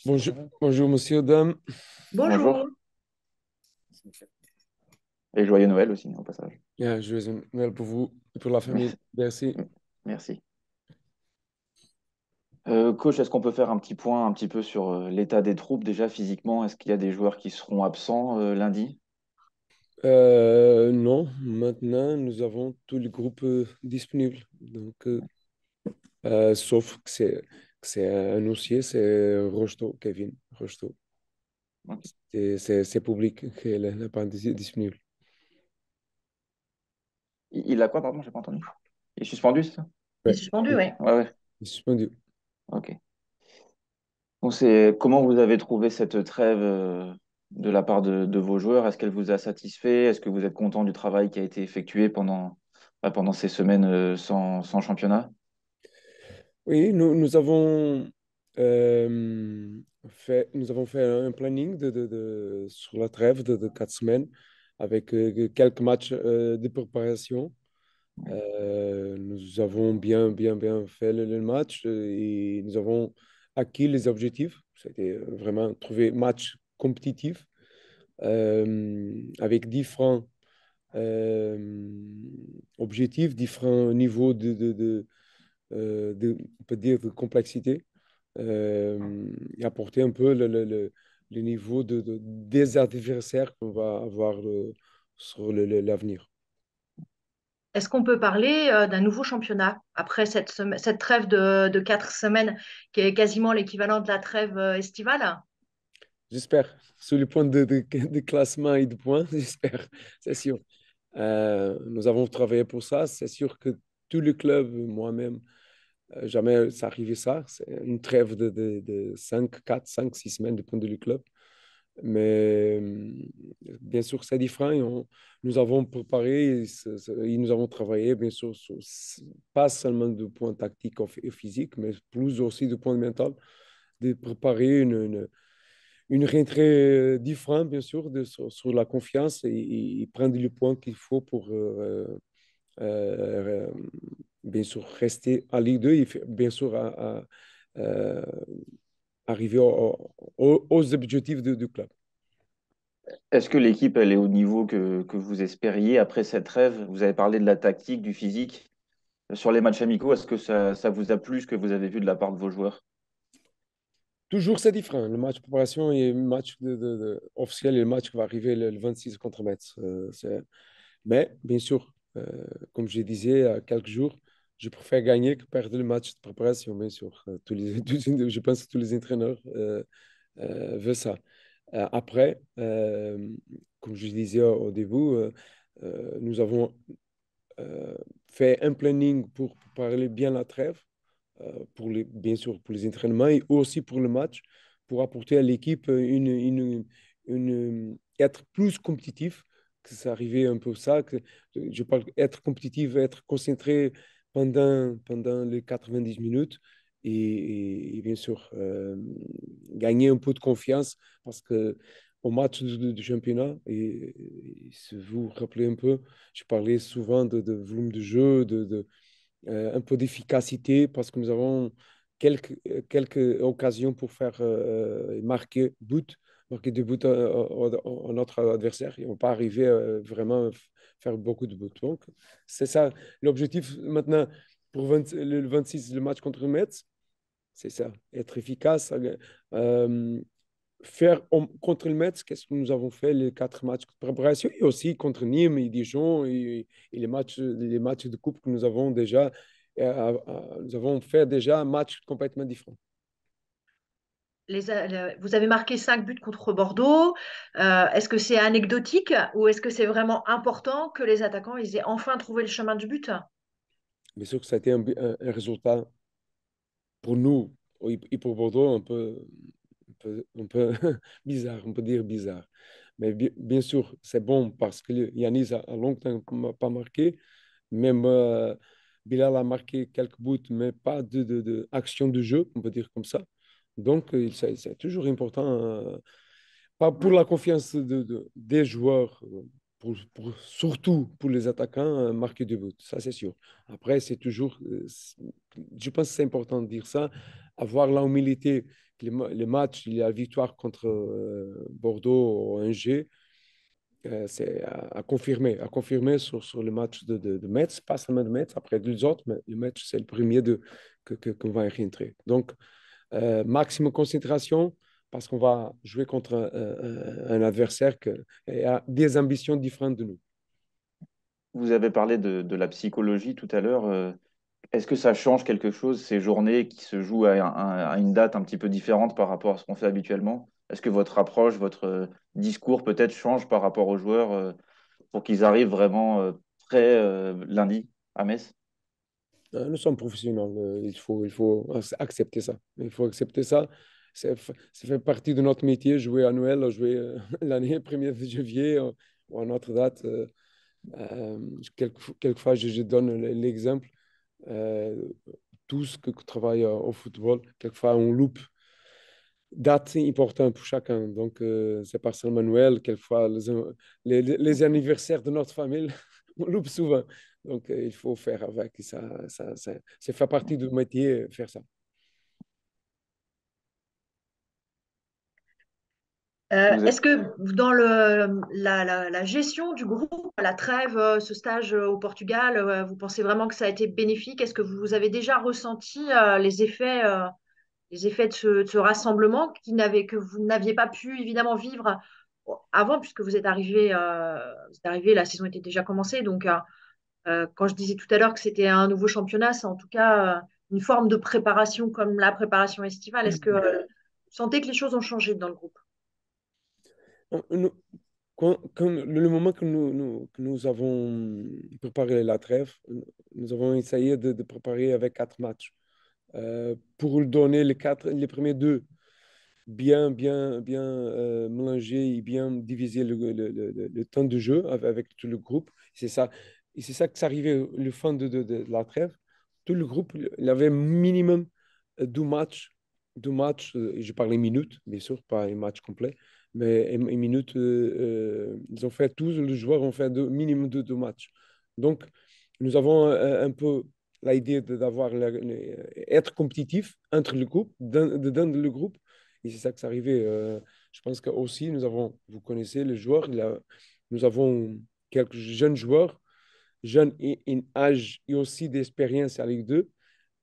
Bonjour, monsieur, dame. Bonjour. Bonjour et joyeux Noël aussi, au passage. Joyeux Noël pour vous et pour la famille. Merci. Merci. Merci. Coach, est-ce qu'on peut faire un petit point un petit peu sur l'état des troupes déjà physiquement? Est-ce qu'il y a des joueurs qui seront absents lundi? Non, maintenant, nous avons tout le groupe disponible. Donc, sauf que c'est un dossier, c'est Rocheteau, Kevin Rocheteau. Ok. C'est public qu'il n'est pas disponible. Il a quoi, pardon, j'ai pas entendu. Il est suspendu, c'est ça? Il est Ouais, suspendu, il oui. Ouais, ouais. est suspendu. Ok. Donc c'est comment vous avez trouvé cette trêve de la part de vos joueurs? Est-ce qu'elle vous a satisfait? Est-ce que vous êtes content du travail qui a été effectué pendant ces semaines sans championnat? Oui, nous avons fait un planning sur la trêve de 4 semaines avec quelques matchs de préparation. Nous avons bien, bien, bien fait le match et nous avons acquis les objectifs. C'était vraiment trouver match compétitif avec différents objectifs, différents niveaux on peut dire, de complexité et apporter un peu le niveau des adversaires qu'on va avoir sur l'avenir. Est-ce qu'on peut parler d'un nouveau championnat après cette trêve de 4 semaines qui est quasiment l'équivalent de la trêve estivale? J'espère, sur le point de classement et de points, j'espère, c'est sûr. Nous avons travaillé pour ça. C'est sûr que tous les clubs, moi-même, jamais ça arrivé ça. C'est une trêve de 5, 4, 5, 6 semaines, dépend du club. Mais bien sûr, c'est différent. Nous avons préparé et nous avons travaillé, bien sûr, pas seulement de points tactiques et physiques, mais plus aussi de points mental, de préparer une rentrée différente, bien sûr, sur la confiance et prendre le point qu'il faut pour, euh, bien sûr, rester en Ligue 2 et bien sûr euh, arriver aux objectifs du club. Est-ce que l'équipe, elle est au niveau que vous espériez après cette trêve? Vous avez parlé de la tactique, du physique. Sur les matchs amicaux, est-ce que ça vous a plu ce que vous avez vu de la part de vos joueurs? Toujours, c'est différent. Le match de préparation et le match officiel et le match qui va arriver le 26 contre Metz. Mais, bien sûr, comme je disais il y a quelques jours, je préfère gagner que perdre le match de préparation, bien sûr. Je pense que tous les entraîneurs veulent ça. Après, comme je disais au début, nous avons euh, fait un planning pour préparer bien la trêve bien sûr pour les entraînements et aussi pour le match, pour apporter à l'équipe être plus compétitif, que ça arrivait un peu ça, que je parle être compétitif, être concentré pendant les 90 minutes et bien sûr gagner un peu de confiance parce que au match du championnat, et si vous vous rappelez un peu, je parlais souvent de volume de jeu, un peu d'efficacité parce que nous avons quelques occasions pour faire marquer des buts à notre adversaire et on pas arriver vraiment à faire beaucoup de buts. Donc, c'est ça l'objectif maintenant pour le 26, le match contre Metz, c'est ça, être efficace, euh, faire contre le Metz, qu'est-ce que nous avons fait les 4 matchs de préparation et aussi contre Nîmes et Dijon et les matchs de coupe que nous avons déjà. Nous avons fait déjà un match complètement différent. Vous avez marqué 5 buts contre Bordeaux. Est-ce que c'est anecdotique ou est-ce que c'est vraiment important que les attaquants ils aient enfin trouvé le chemin du but? Bien sûr que ça a été un résultat pour nous et pour Bordeaux un peu bizarre, on peut dire bizarre. Mais bien sûr, c'est bon parce que Yanis a longtemps pas marqué. Même Bilal a marqué quelques buts, mais pas action de jeu, on peut dire comme ça. Donc, c'est toujours important, pas pour la confiance des joueurs, surtout pour les attaquants, marquer des buts, ça c'est sûr. Après, c'est toujours, je pense que c'est important de dire ça, avoir la humilité les matchs, il y a la victoire contre Bordeaux au 1G. C'est à confirmer sur le match de Metz, pas seulement de Metz, après deux autres, mais le match, c'est le premier qu'on va rentrer. Donc, maximum concentration, parce qu'on va jouer contre un adversaire qui a des ambitions différentes de nous. Vous avez parlé de la psychologie tout à l'heure. Est-ce que ça change quelque chose, ces journées qui se jouent à une date un petit peu différente par rapport à ce qu'on fait habituellement? Est-ce que votre approche, votre discours peut-être change par rapport aux joueurs pour qu'ils arrivent vraiment prêts lundi à Metz? Nous sommes professionnels, il faut accepter ça. Il faut accepter ça. Ça fait partie de notre métier, jouer à Noël, jouer l'année 1er de janvier ou à notre date. Quelquefois, je donne l'exemple. Euh, Tous qui travaillent au football, quelquefois on loupe date importante pour chacun. Donc, c'est pas seulement Noël, quelquefois les anniversaires de notre famille, on loupe souvent. Donc, il faut faire avec ça. Ça fait partie du métier, faire ça. Vous êtes- Est-ce que dans la gestion du groupe, la trêve, ce stage au Portugal, vous pensez vraiment que ça a été bénéfique? Est-ce que vous avez déjà ressenti les effets de ce rassemblement que vous n'aviez pas pu évidemment vivre avant, puisque vous êtes arrivé, la saison était déjà commencée. Donc, quand je disais tout à l'heure que c'était un nouveau championnat, c'est en tout cas une forme de préparation comme la préparation estivale. Est-ce que vous sentez que les choses ont changé dans le groupe? Nous- quand le moment que nous avons préparé la trêve, nous avons essayé de préparer avec quatre matchs pour donner les premiers deux bien mélanger et bien diviser le temps de jeu avec tout le groupe. C'est ça. Et c'est ça que ça arrivait le fin de la trêve. Tout le groupe, il avait minimum deux matchs. Deux matchs, je parlais minutes, bien sûr, pas un match complet, mais une minute, ils ont fait tous, les joueurs ont fait minimum deux matchs. Donc, nous avons un peu l'idée d'avoir être compétitif entre le groupe, dans le groupe, et c'est ça que c'est arrivé. Je pense que aussi vous connaissez les joueurs, nous avons quelques jeunes joueurs, jeunes en âge et aussi d'expérience avec deux,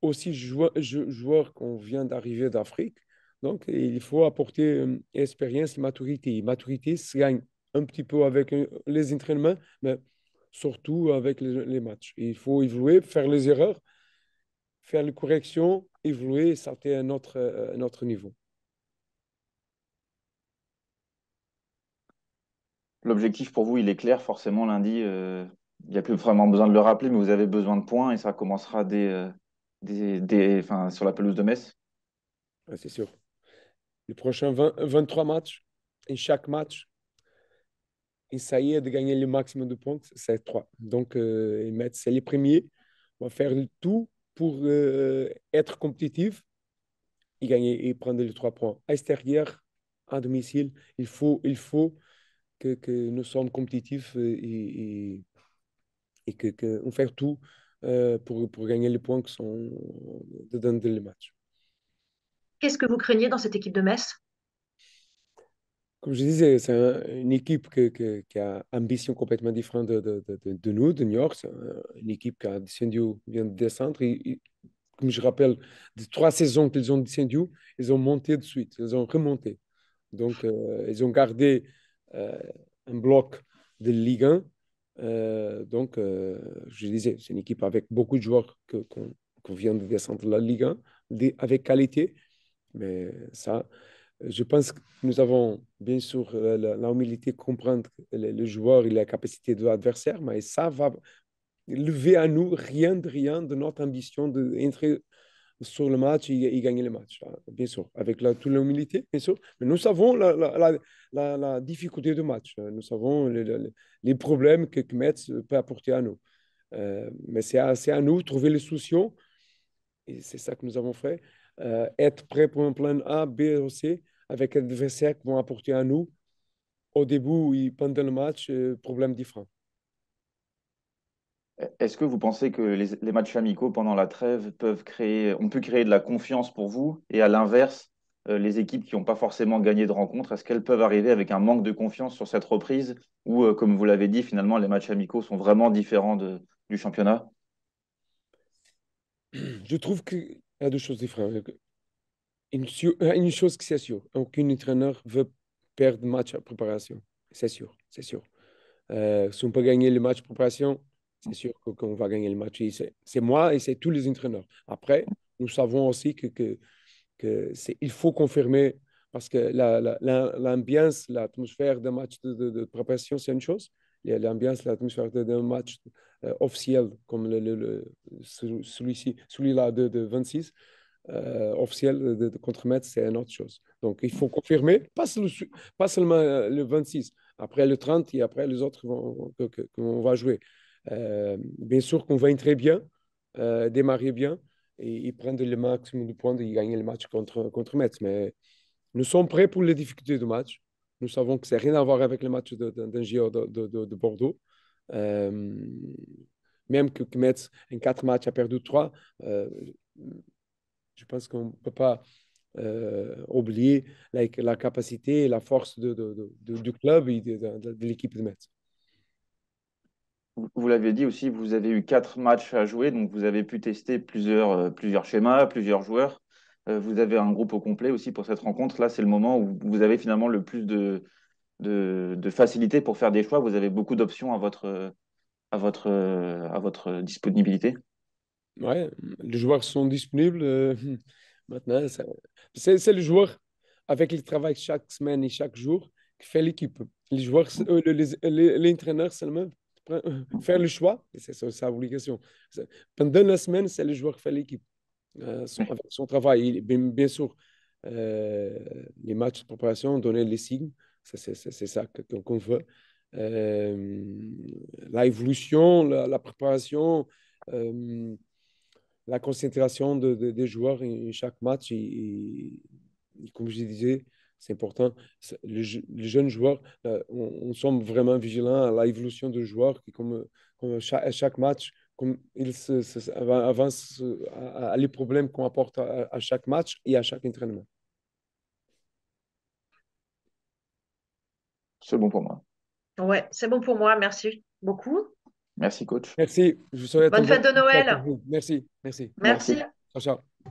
aussi joueurs qu'on vient d'arriver d'Afrique. Donc, il faut apporter expérience et maturité. Et maturité se gagne un petit peu avec les entraînements, mais surtout avec les matchs. Il faut évoluer, faire les erreurs, faire les corrections, évoluer et sortir à un autre niveau. L'objectif pour vous, il est clair, forcément, lundi. Il n'y a plus vraiment besoin de le rappeler, mais vous avez besoin de points et ça commencera enfin, sur la pelouse de Metz. Ouais, c'est sûr. Les prochains 23 matchs, et chaque match, essayer de gagner le maximum de points, c'est 3. Donc, c'est les premiers. On va faire le tout pour être compétitif et gagner et prendre les 3 points. À l'extérieur, à domicile, il faut que nous sommes compétitifs et on fait tout pour gagner les points qui sont dedans le match. Qu'est-ce que vous craignez dans cette équipe de Metz? Comme je disais, c'est une équipe qui a ambition complètement différente de nous, de New York. C'est une équipe qui a descendu, vient de descendre. Comme je rappelle, de 3 saisons qu'ils ont descendu, ils ont monté de suite, ils ont remonté. Donc, ils ont gardé euh, un bloc de Ligue 1. Donc, je disais, c'est une équipe avec beaucoup de joueurs qu'on vient de descendre de la Ligue 1, avec qualité. Mais ça, je pense que nous avons bien sûr l'humilité de comprendre le joueur et la capacité de l'adversaire, mais ça va lever à nous rien de notre ambition d'entrer sur le match et gagner le match, hein, bien sûr, avec toute l'humilité, bien sûr. Mais nous savons la difficulté du match, hein. Nous savons les problèmes que Metz peut apporter à nous. Mais c'est à nous de trouver les solutions et c'est ça que nous avons fait. Être prêt pour un plan A, B ou C avec des adversaires qui vont apporter à nous au début et pendant le match problèmes différents. Est-ce que vous pensez que les matchs amicaux pendant la trêve on peut créer de la confiance pour vous et à l'inverse, les équipes qui n'ont pas forcément gagné de rencontre, est-ce qu'elles peuvent arriver avec un manque de confiance sur cette reprise ou, comme vous l'avez dit, finalement, les matchs amicaux sont vraiment différents du championnat? Je trouve qu'il y a deux choses différentes. Une chose qui c'est sûr, aucun entraîneur veut perdre match à préparation. C'est sûr, c'est sûr. Si on peut gagner le match de préparation, c'est sûr qu'on va gagner le match. C'est moi et c'est tous les entraîneurs. Après, nous savons aussi que il faut confirmer parce que l'ambiance, l'atmosphère d'un match de préparation, c'est une chose. L'ambiance, l'atmosphère d'un match officiel comme celui-ci, celui-là de 26, officiel contre Metz, c'est une autre chose. Donc, il faut confirmer, pas seulement le 26, après le 30 et après les autres qu'on va jouer. Bien sûr qu'on va très bien, démarrer bien et prendre le maximum de points et gagner le match contre Metz. Mais nous sommes prêts pour les difficultés du match. Nous savons que ça n'a rien à voir avec le match d'un JO de Bordeaux. Euh, Même que Metz, en 4 matchs, a perdu 3. Je pense qu'on ne peut pas oublier la capacité et la force du club et de l'équipe de Metz. Vous l'avez dit aussi, vous avez eu 4 matchs à jouer, donc vous avez pu tester plusieurs schémas, plusieurs joueurs. Vous avez un groupe au complet aussi pour cette rencontre. Là, c'est le moment où vous avez finalement le plus de facilité pour faire des choix. Vous avez beaucoup d'options à votre disponibilité. Ouais, les joueurs sont disponibles. Maintenant, c'est le joueur avec le travail chaque semaine et chaque jour qui fait l'équipe. Les joueurs, les entraîneurs seulement faire le choix, et c'est sa obligation. Pendant la semaine, c'est le joueur qui fait l'équipe. Avec son travail. Bien sûr, les matchs de préparation, donner les signes, c'est ça qu'on veut. La évolution, la préparation, euh, la concentration des joueurs en chaque match, et comme je disais, c'est important. Les jeunes joueurs, on sommes vraiment vigilants à l'évolution des joueurs qui, comme à chaque match, comme ils avancent à les problèmes qu'on apporte à chaque match et à chaque entraînement. C'est bon pour moi. Ouais, c'est bon pour moi. Merci beaucoup. Merci, coach. Merci, je vous souhaite un Bonne bon fête de week-end pour Noël. vous. Merci, merci. Merci. Merci. Ciao, ciao.